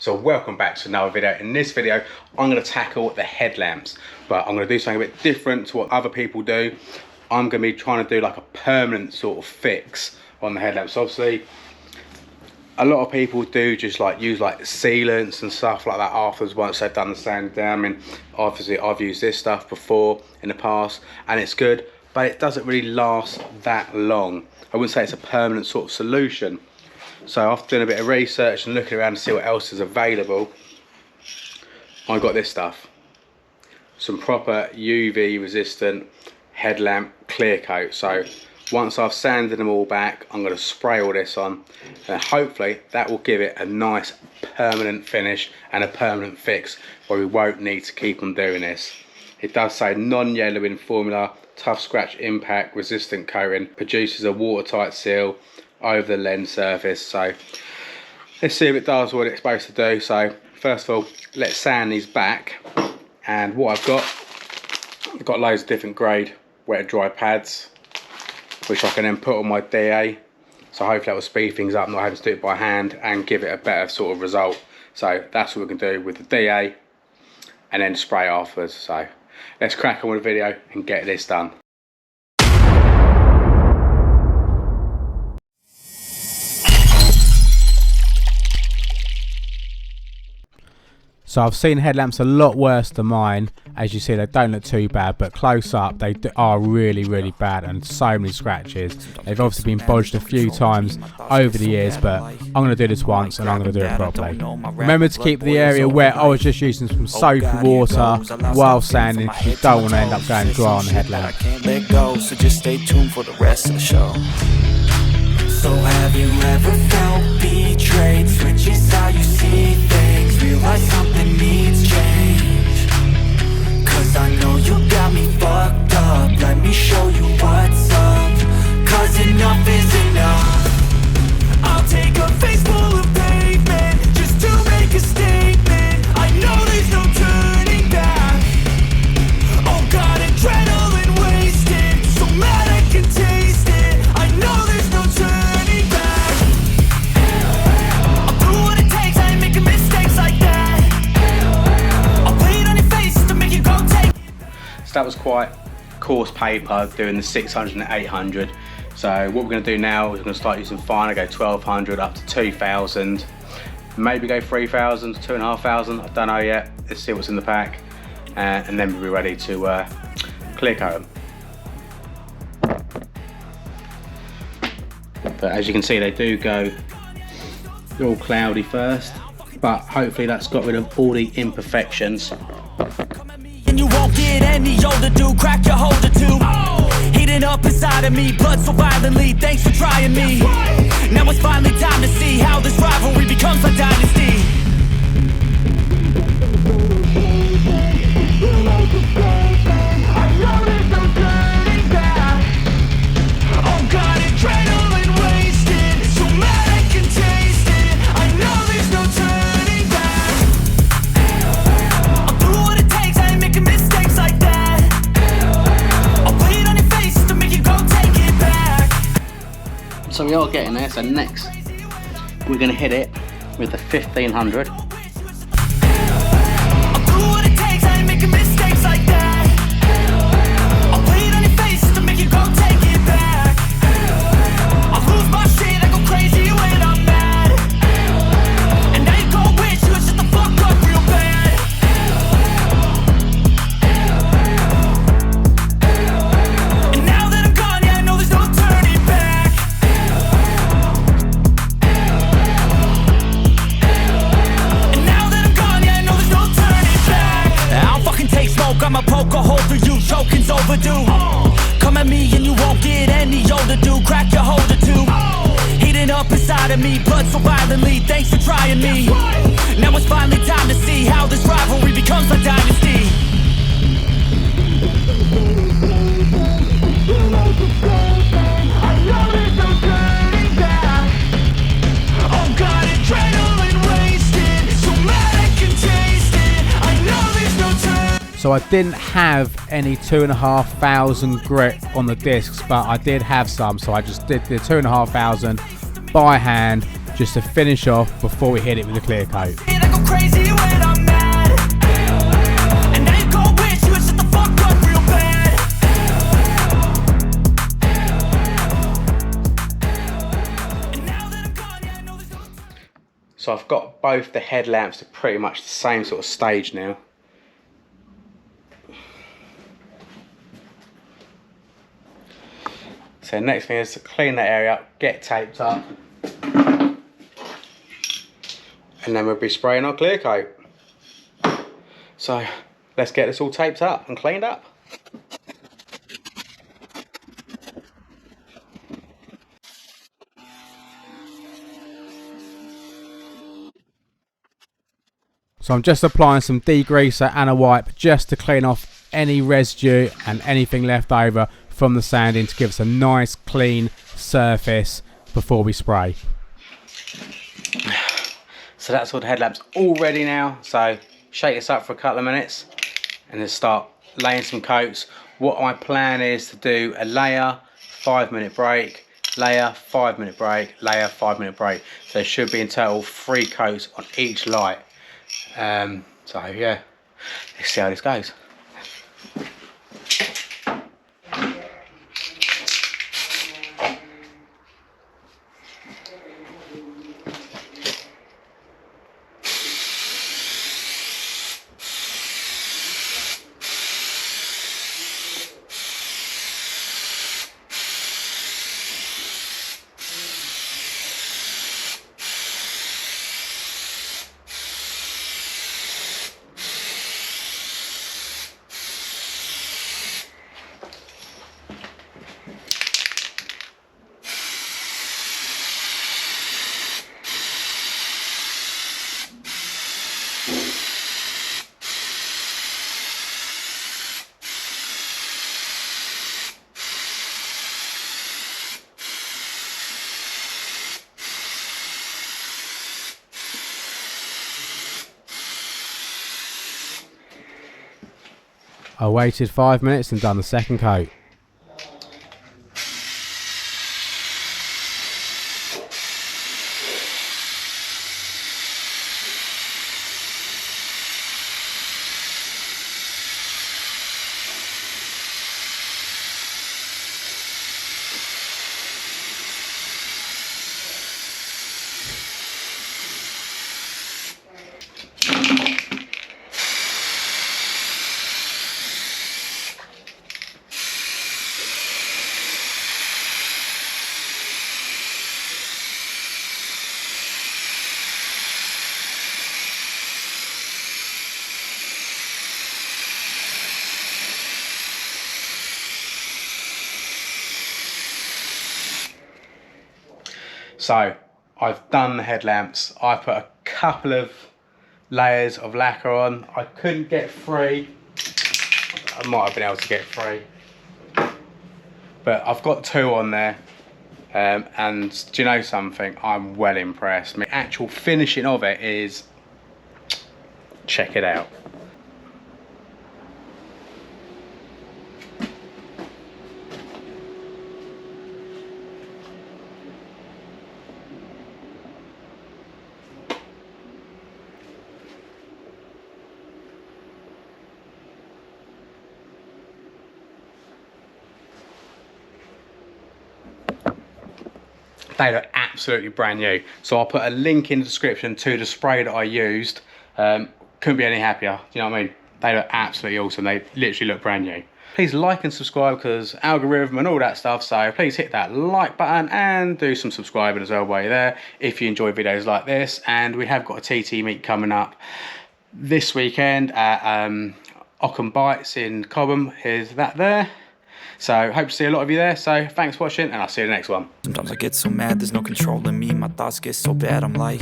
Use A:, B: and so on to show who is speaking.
A: So welcome back to another video. In this video, I'm going to tackle the headlamps, but I'm going to do something a bit different to what other people do. I'm going to be trying to do like a permanent sort of fix on the headlamps. Obviously, a lot of people do just like use like sealants and stuff like that afterwards once they've done the sand down. I mean, obviously I've used this stuff before in the past and it's good, but it doesn't really last that long. I wouldn't say it's a permanent sort of solution. So after doing a bit of research and looking around to see what else is available, I got this stuff. Some proper UV resistant headlamp clear coat. So once I've sanded them all back, I'm going to spray all this on and hopefully that will give it a nice permanent finish and a permanent fix where we won't need to keep on doing this. It does say non-yellowing formula, tough scratch impact resistant coating, produces a watertight seal over the lens surface. So let's see if it does what it's supposed to do. So first of all, let's sand these back, and what I've got loads of different grade wet and dry pads which I can then put on my DA, so hopefully that will speed things up, not having to do it by hand and give it a better sort of result. So that's what we can do with the DA and then spray afterwards. So let's crack on with the video and get this done. So I've seen headlamps a lot worse than mine. As you see, they don't look too bad, but close up they are really bad and so many scratches. They've obviously been bodged a few times over the years, but I'm going to do this once and I'm going to do it properly. Remember to keep the area wet. I was just using some soap and water while sanding because you don't want to end up going dry on the headlamp.
B: So just stay tuned for the rest of the show. So have you ever felt betrayed? Switches how you see things, realize something needs change. Cause I know you got me fucked up, let me show you what's up. Cause enough is enough. I'll take a face full of pavement just to make a statement. I know there's no turning back. Oh God, adrenaline wasted, so mad I can taste it. I know there's no turning back. I'll do what it takes, I ain't making mistakes like that. I'll bleed on your face to make you go take.
A: So that was quite coarse paper doing the 600 and 800. So what we're going to do now is we're going to start using finer, go 1200 up to 2000, maybe go 3000, 2500, I don't know yet. Let's see what's in the pack, and then we'll be ready to clear coat them. But as you can see, they do go all cloudy first, but hopefully that's got rid of all the imperfections.
B: And you won't get any older, dude. Crack your holder too. Heating up inside of me, blood so violently. Thanks for trying me. Now it's finally time to see how this rivalry becomes a dynasty. Oh God, adrenaline wasted, so mad I can taste it. I know there's no turning back. I'll do what it takes, I ain't making mistakes like that. I'll bleed on your face to make you go take it back.
A: So we are getting there. So next we're going to hit it with the 1500.
B: I'll do what it takes, I ain't making mistakes like that. I'll bleed on your face to make you go take it back. I'll lose my shit, I go crazy when I'm mad. And now you gon' wish you would shut the fuck up real bad. And now that I'm gone, yeah, I know there's no turning back. And now that I'm gone, yeah, I know there's no turning back. I'll fucking take smoke, I'ma poke a hole through you, choking's overdue. Come at me and you won't get any older, dude. Crack your holder too. Heating up inside of me, blood so violently. Thanks for trying me. Now it's finally time to see how this rivalry becomes a dynasty. I know there's no turning back. Oh God, adrenaline wasted, so mad I can taste it. I know there's no turning.
A: So I didn't have any 2500 grit on the discs, but I did have some, so I just did the 2500 by hand just to finish off before we hit it with the clear coat.
B: go crazy when I'm mad. And now you go wish you would shut the fuck up real bad. And now that I'm gone, yeah, I know there's no time.
A: So I've got both the headlamps to pretty much the same sort of stage now. So next thing is to clean that area up, get taped up, and then we'll be spraying our clear coat. So let's get this all taped up and cleaned up. So I'm just applying some degreaser and a wipe just to clean off any residue and anything left over from the sanding to give us a nice clean surface before we spray. So that's all the headlamps all ready now. So shake this up for a couple of minutes and then start laying some coats. What my plan is to do a layer, 5-minute break, layer, 5-minute break, layer, 5-minute break. So there should be in total 3 coats on each light. So yeah, let's see how this goes. I waited 5 minutes and done the second coat. So I've done the headlamps. I put a couple of layers of lacquer on. I couldn't get 3. I might have been able to get 3, but I've got 2 on there. And do you know something? I'm well impressed. The actual finishing of it is, check it out. They look absolutely brand new. So I'll put a link in the description to the spray that I used. Couldn't be any happier. Do you know what I mean? They look absolutely awesome. They literally look brand new. Please like and subscribe because algorithm and all that stuff. So please hit that like button and do some subscribing as well while you're there if you enjoy videos like this. And we have got a TT meet coming up this weekend at Ockham Bites in Cobham. Here's that there. So hope to see a lot of you there. So thanks for watching and I'll see you in the next one.
B: Sometimes I get so mad, there's no control in me. My thoughts get so bad, I'm like,